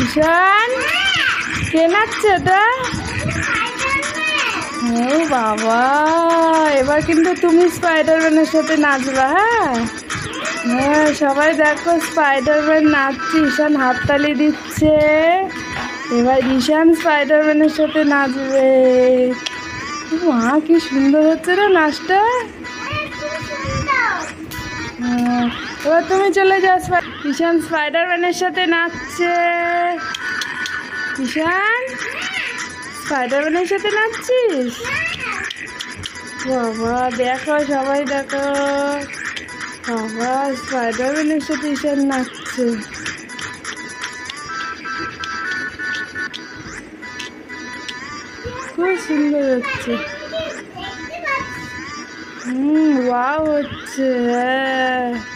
ঈশান কে নাচছে এটা? ও বাবা, এবার কিন্তু তুমি স্পাইডারম্যানের সাথে নাচবা। হ্যাঁ হ্যাঁ, সবাই দেখো স্পাইডারম্যান নাচছে, ঈশান হাততালি দিচ্ছে। এবার ঈশান স্পাইডারম্যানের সাথে নাচবে। মা কি সুন্দর হচ্ছে রে নাচটা। এবার তুমি চলে যাও। ঈশান স্পাইডারম্যানের সাথে নাচছে। ঈশান স্পাইডারম্যানের সাথে নাচছিস? বাবা দেখো, সবাই দেখো, বাবা স্পাইডারম্যানের সাথে ঈশান নাচছে। খুব সুন্দর হচ্ছে। ওয়াও হচ্ছে। হ্যাঁ।